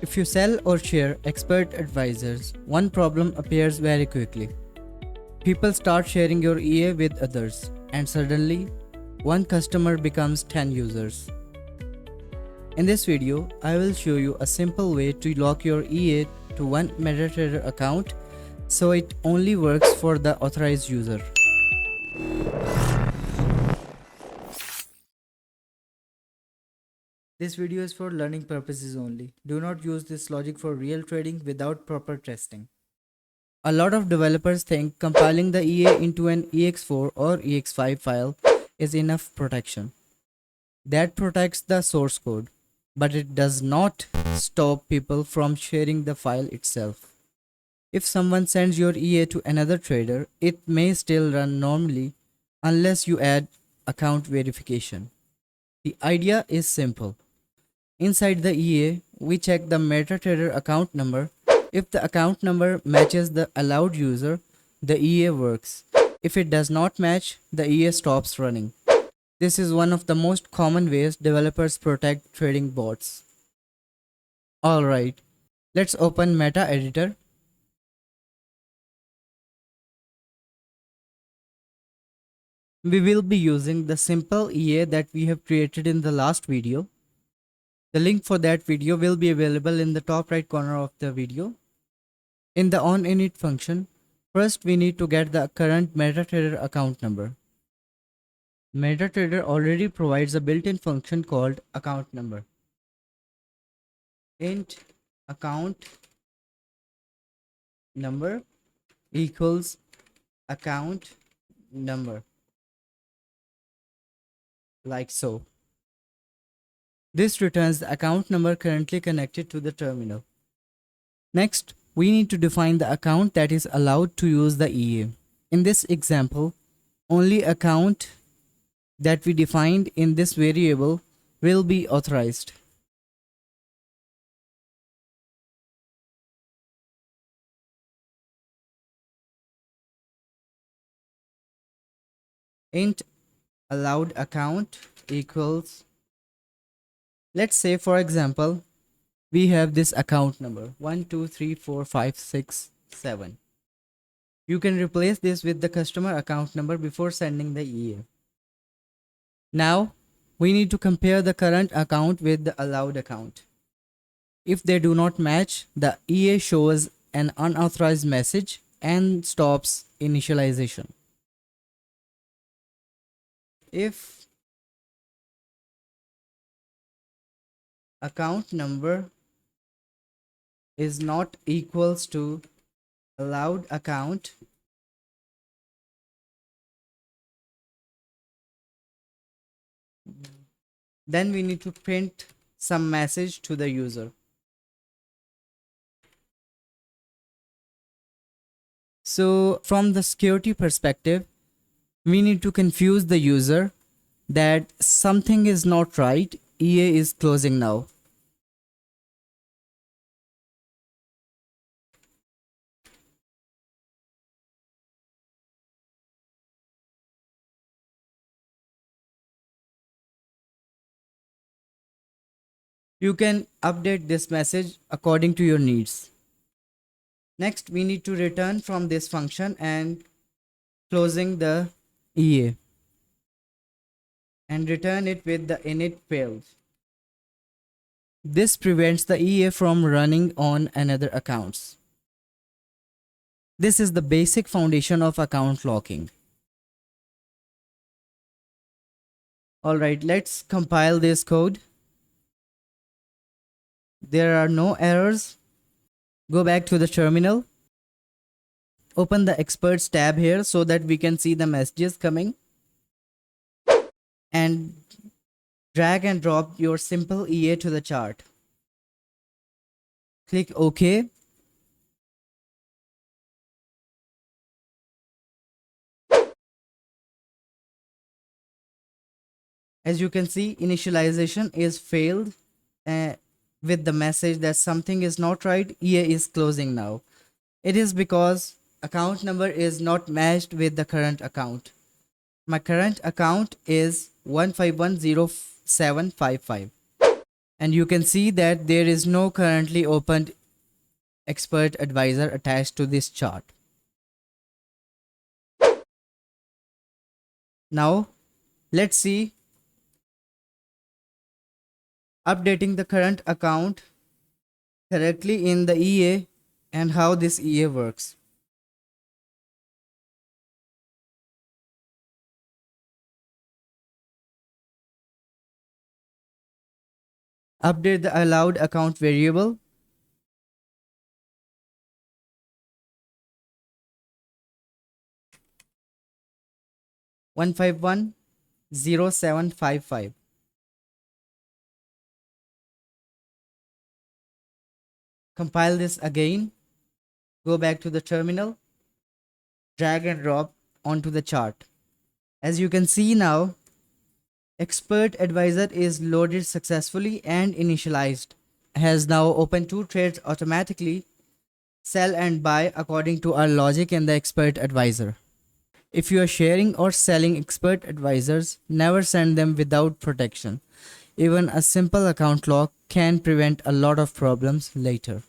If you sell or share expert advisors, one problem appears very quickly. People start sharing your EA with others, and suddenly, one customer becomes 10 users. In this video, I will show you a simple way to lock your EA to one MetaTrader account so it only works for the authorized user. This video is for learning purposes only. Do not use this logic for real trading without proper testing. A lot of developers think compiling the EA into an EX4 or EX5 file is enough protection. That protects the source code, but it does not stop people from sharing the file itself. If someone sends your EA to another trader, it may still run normally unless you add account verification. The idea is simple. Inside the EA, we check the MetaTrader account number. If the account number matches the allowed user, the EA works. If it does not match, the EA stops running. This is one of the most common ways developers protect trading bots. Alright, let's open Meta Editor. We will be using the simple EA that we have created in the last video. The link for that video will be available in the top right corner of the video. In the onInit function, first we need to get the current MetaTrader account number. MetaTrader already provides a built-in function called account number. Int account number equals account number, like so. This returns the account number currently connected to the terminal. Next, we need to define the account that is allowed to use the EA. In this example, only account that we defined in this variable will be authorized. Int allowed account equals, let's say for example, we have this account number 1 2 3 4 5 6 7. You can replace this with the customer account number before sending the EA. Now we need to compare the current account with the allowed account. If they do not match, the EA shows an unauthorized message and stops initialization. If account number is not equals to allowed account, then we need to print some message to the user. So from the security perspective, we need to confuse the user that something is not right, EA is closing now. You can update this message according to your needs. Next, we need to return from this function and closing the EA and return it with the init failed. This prevents the EA from running on another accounts. This is the basic foundation of account locking. Alright, let's compile this code. There are no errors. Go back to the terminal. Open the experts tab here so that we can see the messages coming. And drag and drop your simple EA to the chart. Click OK. As you can see, initialization is failed with the message that something is not right, EA is closing now. It is because account number is not matched with the current account. My current account is 1510755 And you can see that there is no currently opened expert advisor attached to this chart. Now let's see updating the current account correctly in the EA and how this EA works. Update the allowed account variable. $151,0755. Compile this again. Go back to the terminal. Drag and drop onto the chart. As you can see now, Expert Advisor is loaded successfully and initialized. Has now opened two trades automatically, sell and buy according to our logic in the Expert Advisor. If you are sharing or selling Expert Advisors, never send them without protection. Even a simple account lock can prevent a lot of problems later.